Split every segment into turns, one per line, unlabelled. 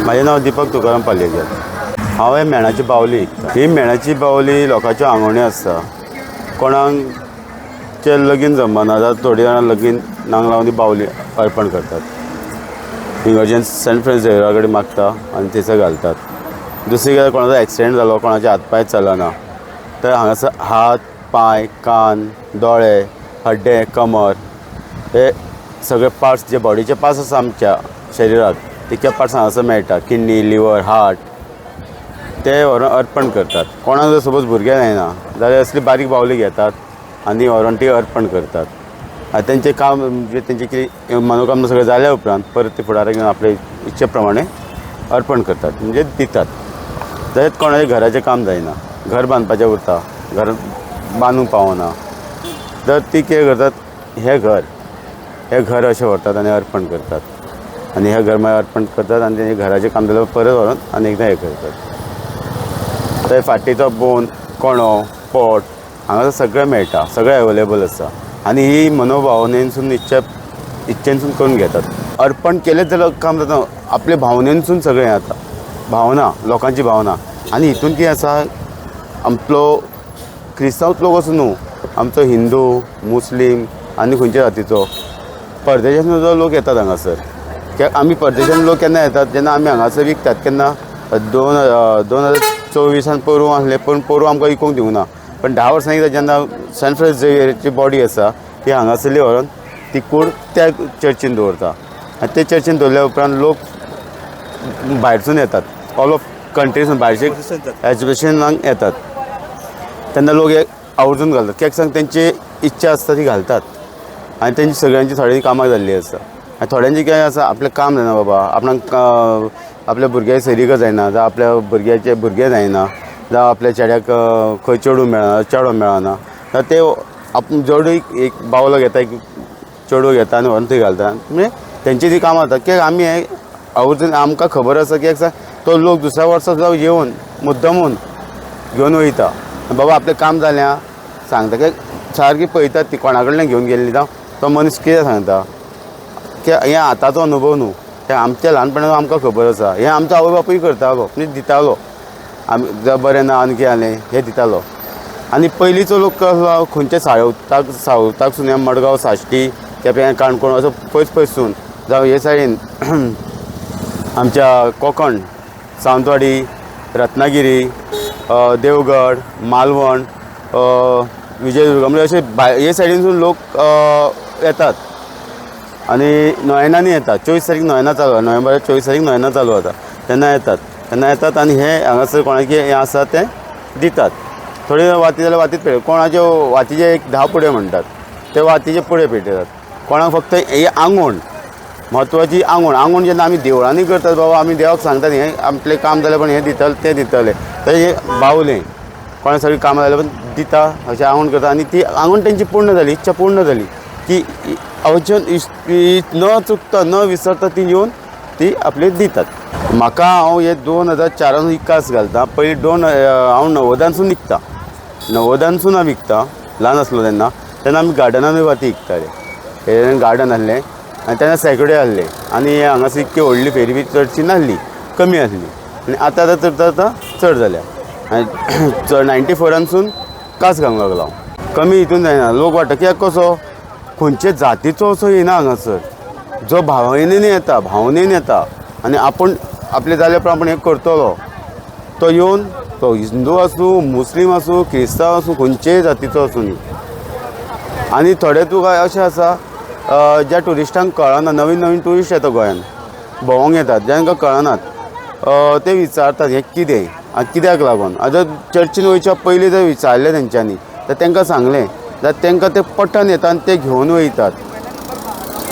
माझें नांव दीपक तुकाराम पालयेकर। हांव हे मेणाची बावली विकता। ही मेणाची बावली लोकांच्यो आंगवण्यो आसता। कोणाचे लगीन जमना जाल्यार थोडी जाणां लगीन नांग लावन ती बावली अर्पण करतात। इगर्जेन सेंट फ्रांसिस झेवियरा कडेन मागता आनी थंयसर घालतात। दुसरी गजाल कोणाचो एक्सिडेंट जालो, कोणाचे हात पांय चलना, तर हांगासर हात, पांय, कान, दोळे, हड्डे, कमर हे सगळे पार्ट्स जे बॉडीचे पार्ट्स आसा आमच्या शरिराक तितके पार्ट्स हांगासर मेळटा। किडनी, लिवर, हार्ट ते व्हरून अर्पण करतात। कोणाक जर सपोज भुरगें जायना जाल्यार असली बारीक बावली घेतात आनी व्हरून ती अर्पण करतात। आनी तेंचें काम म्हणजे तेंचें कितें मनोकामना सगळें जाल्या उपरांत परत ते फुडाराक घेवन आपले इच्छे प्रमाणे अर्पण करतात, म्हणजे दितात। जाल्यार कोणाचें घराचें काम जायना, घर बांदपाचें उरता, घर बांदूंक पावना, तर ती कितें करतात, हे घर अशें व्हरतात आनी अर्पण करतात। आनी हे घर मागीर अर्पण करतात आनी तेंचें घराचें काम जाल्यार परत व्हरून आनी एकदां हे करतात। थंय फाटीचो बोन, कोणो, पोट हांगासर सगळें मेळटा, सगळें एवेलेबल आसा। आनी ही मनोभावनेनसून इच्छेनसून करून घेतात। अर्पण केलें जाल्यार काम जाता, आपले भावनेनसून सगळें जाता। भावना, लोकांची भावना। आनी हितून कितें आसा, आमचो क्रिस्तांव लोक असो न्हू, आमचो हिंदू, मुस्लीम आनी खंयच्या जातीचो परदेशांतून सुद्दां लोक येतात हांगासर। कित्याक आमी परदेशांत लोक केन्ना येतात, जेन्ना आमी हांगासर विकतात, केन्ना 2024 पोरवां आसलें, पूण पोरवां आमकां विकूंक दिवना। पण 10 वर्सांनी एकदां जेन्ना सेंट फ्रांसिस झेवियराची बॉडी आसा ती हांगासरली व्हरून ती कूड त्या चर्चीन दवरता। आनी ते चर्चीन दवरल्या उपरांत लोक भायरसून येतात, ऑल ऑफ कंट्रीसून भायरचे एज्युकेशनाक येतात। तेन्ना लोक हे आवर्जून घालतात, कित्याक सांग तेंची इच्छा आसता ती घालतात। आनी तेंची सगळ्यांची थोड्यांची कामां जाल्ली आसा आनी थोड्यांची कितें आसा, आपलें काम जायना बाबा, आपणाक आपल्या भुरग्याक सैरीक जायना, जावं आपल्या भुरग्याचें भुरगें जायना, जावं आपल्या चेड्याक खंय चेडूं मेळना, चेडो मेळना, जाल्यार ते आपूण चेडूक एक बावलो घेता, एक चेडूं घेता आनी व्हरून थंय घालता। म्हणजे तेंची ती कामां जाता। कित्याक आमी हे आवर्जून आमकां खबर आसा, कित्याक सांग तो लोक दुसऱ्या वर्सा जावं येवन मुद्दमून घेवन वयता। बाबा आपलें काम जालें सांगता, कित्याक सारकी पळयतात ती कोणा कडल्यान घेवन गेल्ली, जावं तो मनीस कितें सांगता। कित्याक हें आतांचो अनुभव न्हू, तें आमच्या ल्हानपणांत आमकां खबर आसा। हें आमचो आवय बापूय करतालो, म्हणजे दितालो। आमी जर बरें ना आनी कितें जालें हें दितालो। आनी पयलींचो लोक कसलो, खंयचे सावथाकसून ह्या मडगांव, साश्टी, केपें, काणकोण असो पयसून जावं हे सायडीन आमच्या कोंकण, सावंतवाडी, रत्नागिरी, देवगड, मालवण, विजयदुर्ग, म्हणजे अशे हे सायडीनसून लोक येतात। आनी नोयनांनी येतात। 24 तारीख नोयना चालू, नोव्हेंबराच्या 24 तारीख नोयना चालू जाता, तेन्ना येतात आनी हे हांगासर कोणाचें हें आसा तें दितात। थोडी वाती जाल्यार वातीत पेटयतात, कोणाच्यो वातीचे एक 10 पुडे म्हणटात, ते वातीचे पुडे पेटयतात। कोणाक फक्त हे आंगवण म्हत्वाची, आंगवण जेन्ना आमी देवळांनी करतात, बाबा आमी देवाक सांगतात हें आपलें काम जालें पण हें दितले तें दितले, तर हें बावलें कोणा सगळीं कामां जाल्यार पण दिता अशें आंगवण करता। आनी ती आंगवण तेंची पूर्ण जाली, इच्छा पूर्ण जाली की न चुकता न विसरता ती येवन ती आपली दितात। म्हाका हांव हे 2004 ही कास घालता। पयलीं हांव नवोदानसून विकता, नवोदानसून हांव विकता। ल्हान आसलो तेन्ना आमी गार्डनानूय वाती विकताले। हे गार्डन आसलें आनी तेन्ना सॅक्युडे आसले आनी हांगासर इतकी व्हडली फेरी बी चडशी नासली, कमी आसली। आनी आतां चड जाल्या। आनी 94सून कास घालूंक लागलो हांव। कमी हितून जायना, लोक वाटटा कित्याक कसो खंयचे जातीचो असो येना हांगासर, जो भावनेन येता आनी आपूण आपले जाल्या प्रमाणे हें करतलो, तो येवन तो हिंदू आसूं, मुस्लीम आसूं, क्रिस्तांव आसूं, खंयचेय जातीचो आसूं न्ही। आनी थोडे तुका अशें आसा ज्या ट्युरिस्टांक कळना, नवीन ट्युरिस्ट येता गोंयान भोंवूंक येतात, जांकां कळनात ते विचारतात हें कितें आनी कित्याक लागून। जर चर्चीन वयच्या पयलीं जर विचारलें तेंच्यांनी तर तांकां सांगलें जाल्यार तांकां ते पटन येता आनी ते घेवन वयतात।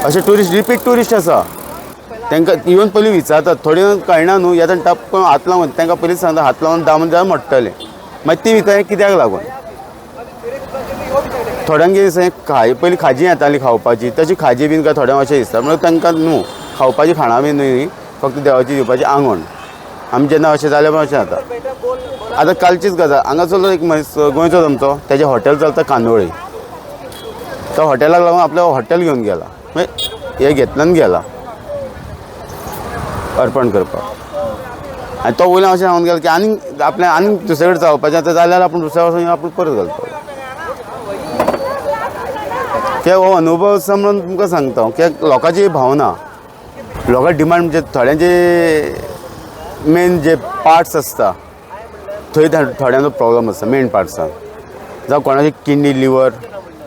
अशे रिपीट ट्युरिस्ट आसा, तांकां येवन पयलीं विचारतात। थोडी कळना न्हू, येता टप करून हात लावन तांकां पयलीं सांगता हात लावन दामून जाल्यार मोडटलें, मागीर ती विचार कित्याक लागून। थोड्यांक कितें दिसता पयलीं खाजी येताली खावपाची, तशी खाजी बीन काय थोड्यांक अशें दिसता, म्हणजे तांकां न्हू खावपाची खाणां बीन न्हय, फक्त देवाची दिवपाची आंगवण। आमी जेन्ना अशें जालें पण अशें जाता। आतां कालचीच गजाल, हांगासरलो एक मनीस गोंयचोच आमचो, तेजें हॉटेल चलता कांदोळे, तो हॉटेलाक लागून आपलें हॉटेल घेवन गेला, मागीर हे घेतल्यान गेला। अर्पण करपाक. आनी तो वयल्यान अशें सांगून गेलो की आनीक आपल्या आनीक दुसरे कडेन जावपाचें आतां जाल्यार आपूण दुसऱ्या वर्सा आपूण परत घालपाक. ते हो अनुभव आसा म्हणून तुमकां सांगता कित्याक लोकांची भावना, लोकां डिमांड म्हणजे थोड्यांचे मेन जे पार्ट्स आसता थंय थोड्यांचो प्रॉब्लम आसा मेन पार्ट्सान, जावं कोणाची किडनी लिवर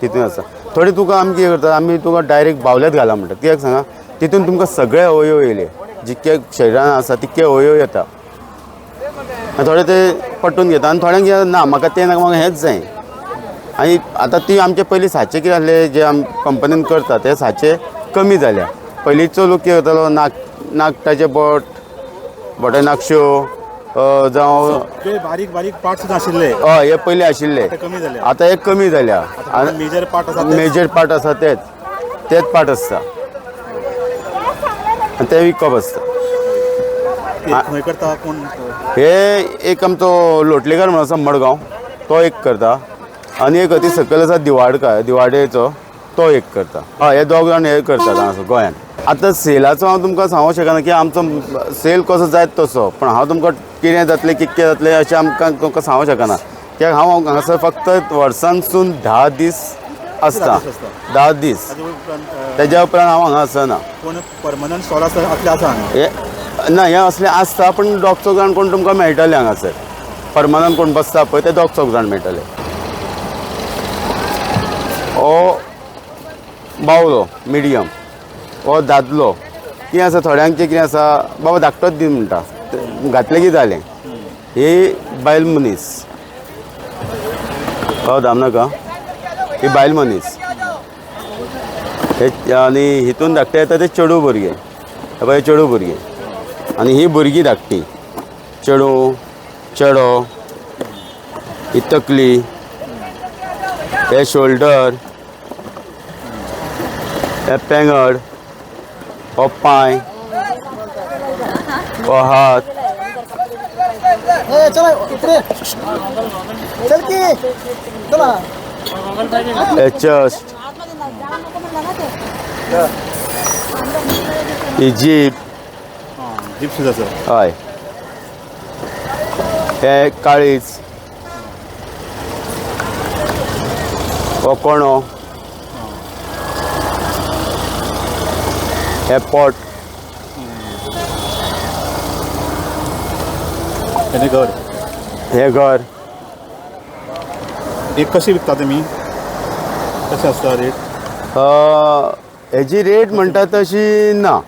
तितून आसा. थोडे तुका आमी कितें करता, आमी तुका डायरेक्ट बावल्यात घाला म्हणटा. कित्याक सांगा, तितून तुमकां सगळे अवयव येयले, जितके शरिरान आसा तितके अवयव येता. आनी थोडे ते पटून घेता आनी थोड्यांक कितें ना म्हाका तें नाका, म्हाका हेंच जाय. आनी आतां ती आमचे पयलीं साचे कितें आसले जे आमी कंपनीन करता ते साचे कमी जाल्या. पयलींचो लोक कितें करतालो, नाकटाचे बोटे नाकश्यो जावं
बारीक बारीक पार्ट्स आशिल्ले
हय हे पयलीं आशिल्ले, आतां हे कमी जाल्या.
मेजर
पार्ट आसा तेच पार्ट आसता आनी ते विकप आसता.
खंय करता कोण?
हे एक आमचो लोटलेकर म्हणून आसा मडगांव, तो एक करता. आनी एक अती सकयल आसा दिवाडेचो, तो एक करता. हय हे दोग जाण हे करतात हांगासर गोंयान. आतां सेलाचो हांव तुमकां सांगूंक शकना की आमचो सेल कसो जायत तसो, पण हांव तुमकां कितें जातलें कितकें जातलें अशें आमकां तुमकां सांगूंक शकना. कित्याक हांव हांगासर फक्त वर्सांसून 10 दीस आसता, 10 दीस. तेज्या उपरांत हांव हांगा आसना.
कोण परमनंट स्टॉल आसा?
ना हे असले आसता, पण दोग चौग जाण कोण तुमकां मेळटले हांगासर. परमनंट कोण बसता पळय ते दोग चौग जाण मेळटले. हो बावलो मिडियम, हो दादलो. कितें आसा थोड्यांचें कितें आसा, बाबा धाकटोच दी म्हणटा, घातलें की जालें. ही बायल मनीस, हो दामनाका, ही बायल मनीस. हे आनी हितून धाकटे येता ते चेडू भुरगे, हे पळय चेडू भुरगे. आनी ही भुरगीं धाकटी, चेडो, ही तकली, हे शोल्डर, हे पेंगड, हो पांय, हो हात, हे चस्ट, ही जीप
सुद्दां आसा.
हय, हे काळीज, हो कोणो, हे पोट, हे घर.
एक कशी विकता तुमी? कशी आसता रेट?
हेजी रेट म्हणटा तशी ना.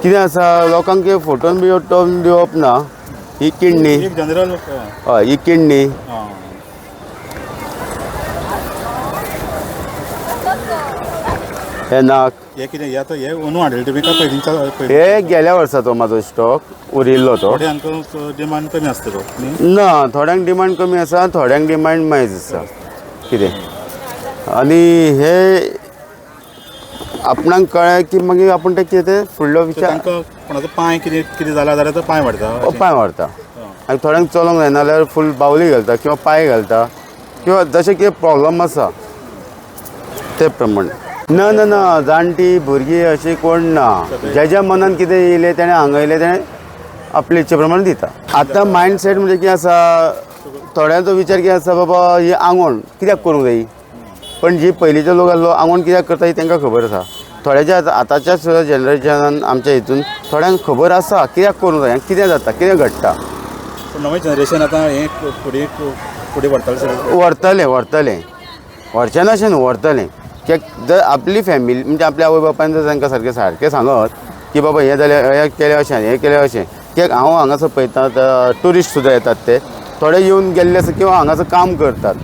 कितें आसा, लोकांक फोटोन बिटोन दिवप ना. ही किडनी,
जनरल
हय ही किडनी, हे नाक.
हे कितें हे आतां हे अंदू हाडलें तुमी काय पयलींचा?
हे गेल्या वर्साचो म्हाजो स्टॉक उरिल्लो तो.
थोड्यांक डिमांड कमी आसता तो
ना, थोड्यांक डिमांड कमी आसा, थोड्यांक डिमांड मायज आसा. कितें आनी हे आपणाक कळ्ळें की मागीर आपूण तें कितें फुडलो विचार.
तांकां कोणाचो पांय कितें जाला जाल्यार तो पांय वाडता.
पांय व्हरता. आनी थोड्यांक चलोंक जायना जाल्यार फूल बावली घालता किंवा पांय घालता, किंवा जशें कितें प्रॉब्लम आसा ते प्रमाणे. ना ना ना, जाणटी भुरगीं अशी कोण ना. ज्या मनान कितें येयलें तेणें हांगा येयलें तेणें आपले इच्छे प्रमाणे दिता. आतां मायंडसेट म्हणजे कितें आसा, थोड्यांचो विचार कितें आसा, बाबा ही आंगवण कित्याक करूंक जायी. पण जी पयलींचे लोक आसलो आंगवण कित्याक करता ही तांकां खबर आसा. थोड्याच्या आतांच्या सुद्दां जनरेशनान आमच्या हितून थोड्यांक खबर आसा कित्याक करूंक जाय, कितें जाता, कितें घडटा.
नवें जनरेशन आतां हें फुडें
व्हरतलें व्हरचें नाशें न्हू, व्हरतलें. कित्याक जर आपली फॅमिली म्हणजे आपल्या आवय बापायन जर तांकां सारकें सांगत की बाबा हें जालें, हें केलें अशें, हें केलें अशें. कित्याक हांव हांगासर पळयता ट्युरिस्ट सुद्दां येतात, ते थोडे येवन गेल्ले आसा किंवा हांगासर काम करतात.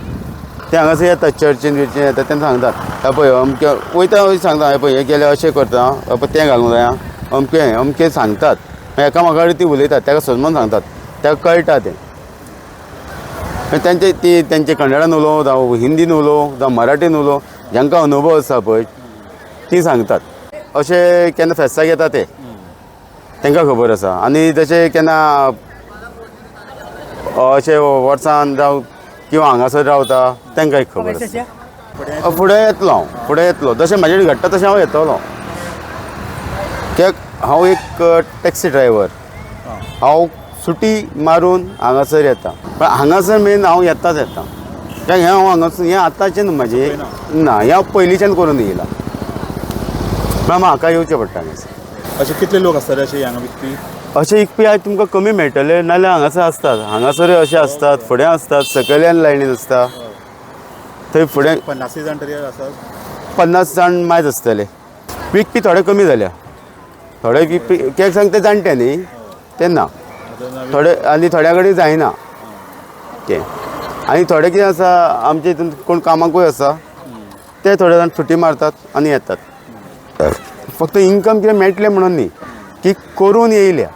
ते हांगासर येतात, चर्चीन येतात, तेन्ना सांगतात पळय अमकें वयता सांगता, हे पळय हें केलें अशें करता, तें घालूंक जाय, अमकें सांगतात. एकामेका कडेन ती उलयतात, ताका समजून सांगतात, ताका कळटा तें. तेंचे कन्नडान उलोवं, जावं हिंदीन उलोवं, जावं मराठीन उलोवं, जांकां अनुभव आसा पळय ती सांगतात. अशें केन्ना फेस्ताक येता ते तांकां खबर आसा. आनी जशें केन्ना अशें वर्सान जावं किंवा हांगासर रावता तांकांय खबर आसा. फुडें येतलो जशें म्हाजे कडेन घडटा तशें हांव येतलो. कित्याक हांव एक टॅक्सी ड्रायव्हर.
हां
हांव सुटी मारून हांगासर येता. पण हांगासर मेन हांव येताच येता. कित्याक हें हांव हांगासर हें आतांचें न्हू म्हाजें. ना हें हांव पयलींच्यान करून येयला. पण म्हाका येवचें पडटा हांगासर.
असे कितले लोक आसतले अशे हांगा विकपी?
अशें विकपी आयज तुमकां कमी मेळटले, नाल्यार हांगासर आसतात. हांगासर अशे आसतात, फुडें आसतात, सकयल्यान लायनीन आसता. थंय फुडें
50 जाण तरी आसात.
50 जाण मायज आसतले. विकपी थोडे कमी जाल्या. थोडे विकपी कित्याक सांग ते जाणटे न्ही तेन्ना
आतां नवीन
थोडे आनी थोड्या कडेन जायना तें. आनी थोडे कितें आसा आमचे हितून कोण कामाकूय आसा ते थोडे जाण सुटी मारतात आनी येतात. फक्त इन्कम कितें मेळटलें म्हणून न्ही की करून येयल्या.